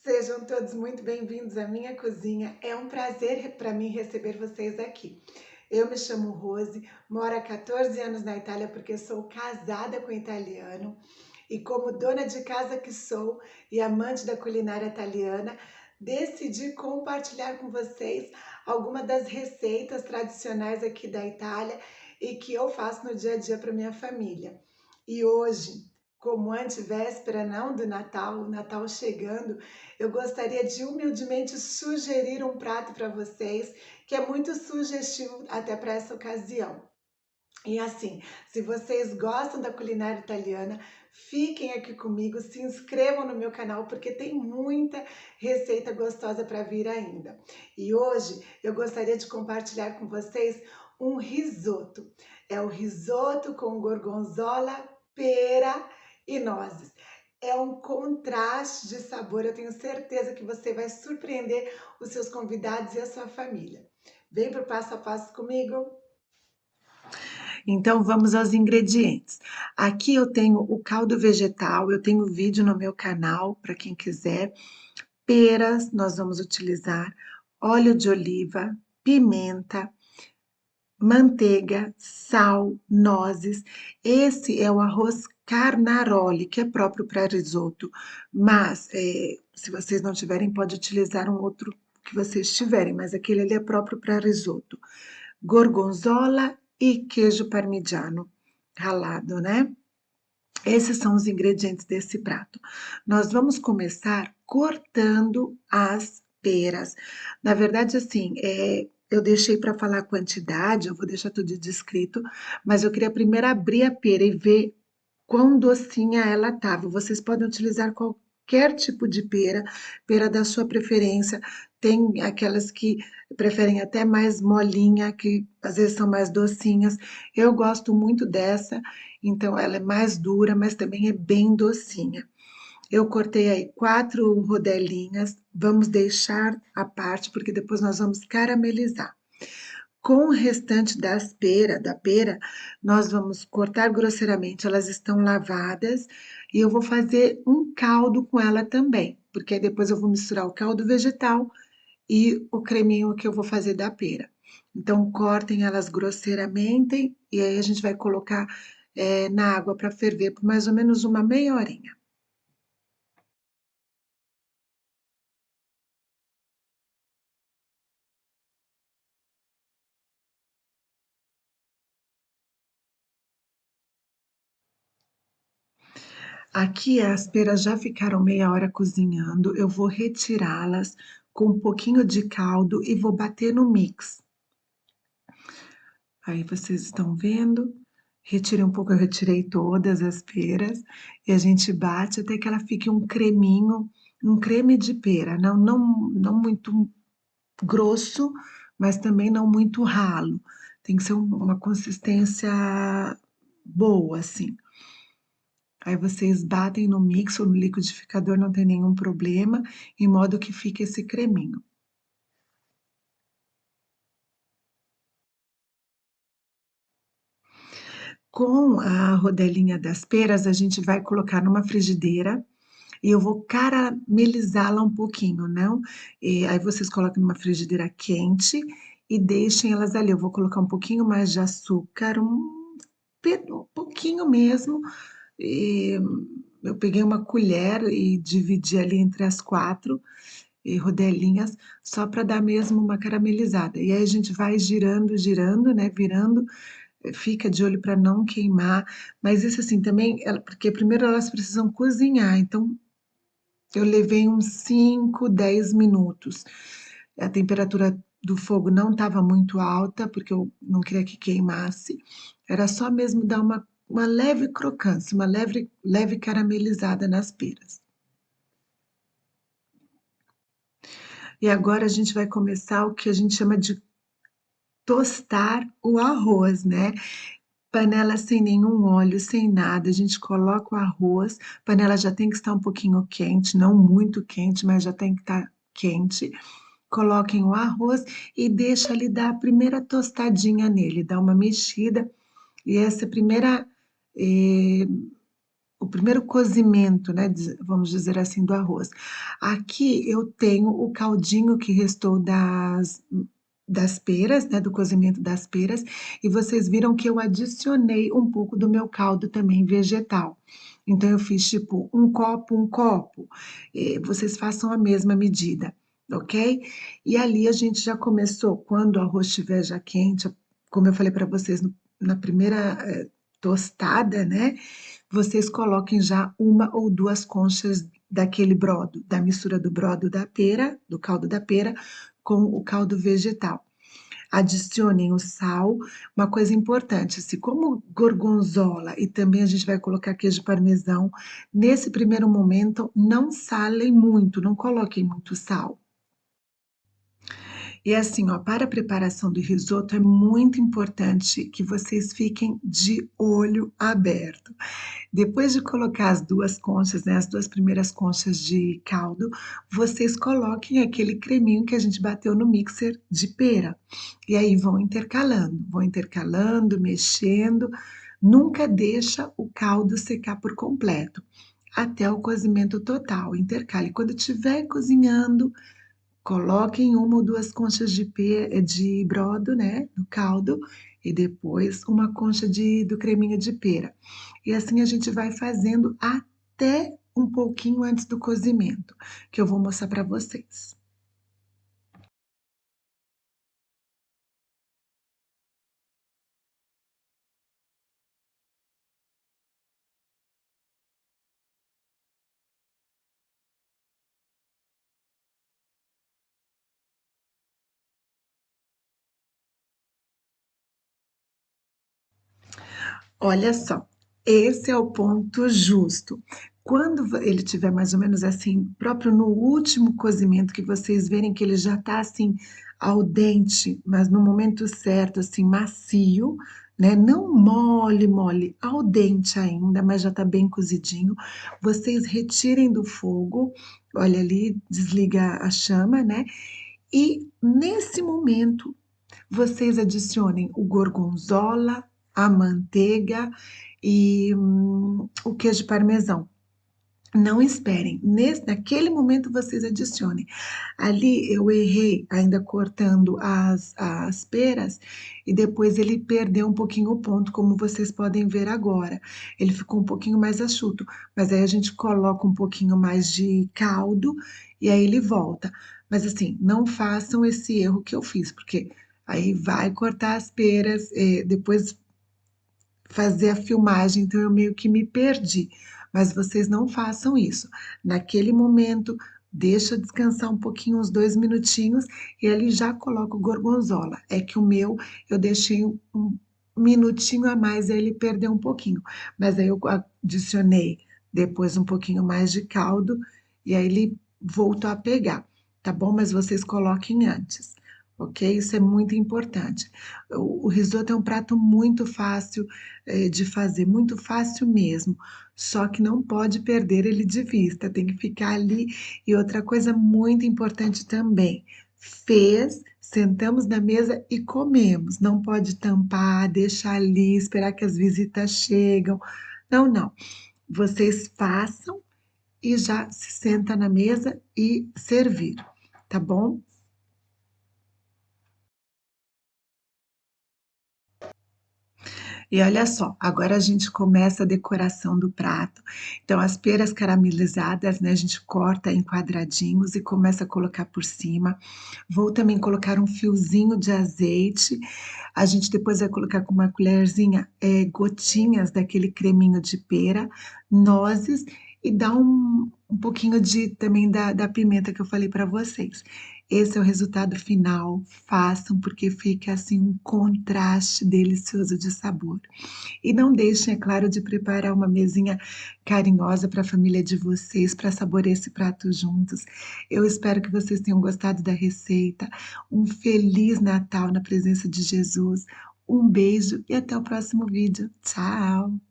Sejam todos muito bem-vindos à minha cozinha. É um prazer para mim receber vocês aqui. Eu me chamo Rose, moro há 14 anos na Itália porque sou casada com italiano e como dona de casa que sou e amante da culinária italiana, decidi compartilhar com vocês algumas das receitas tradicionais aqui da Itália e que eu faço no dia a dia para minha família. E hoje, como antevéspera não do Natal, o Natal chegando, eu gostaria de humildemente sugerir um prato para vocês que é muito sugestivo até para essa ocasião. E assim, se vocês gostam da culinária italiana, fiquem aqui comigo, se inscrevam no meu canal porque tem muita receita gostosa para vir ainda. E hoje eu gostaria de compartilhar com vocês um risoto. É o risoto com gorgonzola, pera e nozes. É um contraste de sabor, eu tenho certeza que você vai surpreender os seus convidados e a sua família. Vem para o passo a passo comigo? Então vamos aos ingredientes. Aqui eu tenho o caldo vegetal, eu tenho vídeo no meu canal para quem quiser. Peras nós vamos utilizar, óleo de oliva, pimenta, manteiga, sal, nozes. Esse é o arroz carnaroli, que é próprio para risoto, mas se vocês não tiverem, pode utilizar um outro que vocês tiverem, mas aquele ali é próprio para risoto. Gorgonzola e queijo parmigiano ralado, né? Esses são os ingredientes desse prato. Nós vamos começar cortando as peras. Na verdade, assim, eu deixei para falar a quantidade, eu vou deixar tudo descrito, mas eu queria primeiro abrir a pera e ver quão docinha ela estava. Vocês podem utilizar qualquer tipo de pera, pera da sua preferência. Tem aquelas que preferem até mais molinha, que às vezes são mais docinhas. Eu gosto muito dessa, então ela é mais dura, mas também é bem docinha. Eu cortei aí 4 rodelinhas, vamos deixar à parte, porque depois nós vamos caramelizar. Com o restante da pera, nós vamos cortar grosseiramente, elas estão lavadas, e eu vou fazer um caldo com ela também, porque aí depois eu vou misturar o caldo vegetal e o creminho que eu vou fazer da pera. Então, cortem elas grosseiramente, e aí a gente vai colocar na água para ferver por mais ou menos uma meia horinha. Aqui as peras já ficaram meia hora cozinhando, eu vou retirá-las com um pouquinho de caldo e vou bater no mix. Aí vocês estão vendo, retirei um pouco, eu retirei todas as peras, e a gente bate até que ela fique um creminho, um creme de pera, não muito grosso, mas também não muito ralo. Tem que ser uma consistência boa, assim. Aí vocês batem no mix ou no liquidificador, não tem nenhum problema, em modo que fique esse creminho. Com a rodelinha das peras, a gente vai colocar numa frigideira e eu vou caramelizá-la um pouquinho, não? E aí vocês colocam numa frigideira quente e deixem elas ali. Eu vou colocar um pouquinho mais de açúcar, um pouquinho mesmo. E eu peguei uma colher e dividi ali entre as 4 rodelinhas, só para dar mesmo uma caramelizada. E aí a gente vai girando, girando, né? Virando, fica de olho para não queimar. Mas isso assim também, porque primeiro elas precisam cozinhar, então eu levei uns 5, 10 minutos. A temperatura do fogo não estava muito alta, porque eu não queria que queimasse. Era só mesmo dar uma leve crocância, uma leve caramelizada nas peras. E agora a gente vai começar o que a gente chama de tostar o arroz, né? Panela sem nenhum óleo, sem nada, a gente coloca o arroz, a panela já tem que estar um pouquinho quente, não muito quente, mas já tem que estar quente. Coloquem o arroz e deixa ali dar a primeira tostadinha nele, dá uma mexida, e essa primeira eh, o primeiro cozimento, né, vamos dizer assim, do arroz. Aqui eu tenho o caldinho que restou das peras, né, do cozimento das peras, e vocês viram que eu adicionei um pouco do meu caldo também vegetal. Então eu fiz tipo um copo, vocês façam a mesma medida, ok? E ali a gente já começou, quando o arroz estiver já quente, como eu falei para vocês na primeira tostada, né? Vocês coloquem já uma ou duas conchas daquele brodo, da mistura do brodo da pera, do caldo da pera, com o caldo vegetal. Adicionem o sal. Uma coisa importante, se como gorgonzola e também a gente vai colocar queijo parmesão, nesse primeiro momento não salem muito, não coloquem muito sal. E assim, ó, para a preparação do risoto é muito importante que vocês fiquem de olho aberto. Depois de colocar as 2 conchas, né, as 2 primeiras conchas de caldo, vocês coloquem aquele creminho que a gente bateu no mixer de pera. E aí vão intercalando, mexendo, nunca deixa o caldo secar por completo, até o cozimento total, intercale. Quando estiver cozinhando, coloquem uma ou 2 conchas de brodo, né, do caldo, e depois uma concha do creminho de pera. E assim a gente vai fazendo até um pouquinho antes do cozimento, que eu vou mostrar para vocês. Olha só, esse é o ponto justo. Quando ele tiver mais ou menos assim, próprio no último cozimento, que vocês verem que ele já está assim al dente, mas no momento certo, assim, macio, né? Não mole, mole, al dente ainda, mas já está bem cozidinho. Vocês retirem do fogo, olha ali, desliga a chama, né? E nesse momento vocês adicionem o gorgonzola, a manteiga e o queijo parmesão. Não esperem, naquele momento vocês adicionem. Ali eu errei ainda cortando as peras e depois ele perdeu um pouquinho o ponto, como vocês podem ver agora. Ele ficou um pouquinho mais achuto, mas aí a gente coloca um pouquinho mais de caldo e aí ele volta. Mas assim, não façam esse erro que eu fiz, porque aí vai cortar as peras, depois fazer a filmagem, então eu meio que me perdi. Mas vocês não façam isso. Naquele momento, deixa descansar um pouquinho, uns 2 minutinhos, e ali já coloca o gorgonzola. É que o meu eu deixei um minutinho a mais, aí ele perdeu um pouquinho. Mas aí eu adicionei depois um pouquinho mais de caldo, e aí ele voltou a pegar, tá bom? Mas vocês coloquem antes, ok? Isso é muito importante. O risoto é um prato muito fácil de fazer, muito fácil mesmo, só que não pode perder ele de vista, tem que ficar ali. E outra coisa muito importante também, fez, sentamos na mesa e comemos, não pode tampar, deixar ali, esperar que as visitas chegam, não, não. Vocês façam e já se senta na mesa e servir, tá bom? E olha só, agora a gente começa a decoração do prato. Então, as peras caramelizadas, né, a gente corta em quadradinhos e começa a colocar por cima. Vou também colocar um fiozinho de azeite. A gente depois vai colocar com uma colherzinha, gotinhas daquele creminho de pera, nozes e dá um pouquinho de também da pimenta que eu falei para vocês. Esse é o resultado final, façam, porque fica assim um contraste delicioso de sabor. E não deixem, é claro, de preparar uma mesinha carinhosa para a família de vocês, para saborear esse prato juntos. Eu espero que vocês tenham gostado da receita. Um feliz Natal na presença de Jesus. Um beijo e até o próximo vídeo. Tchau!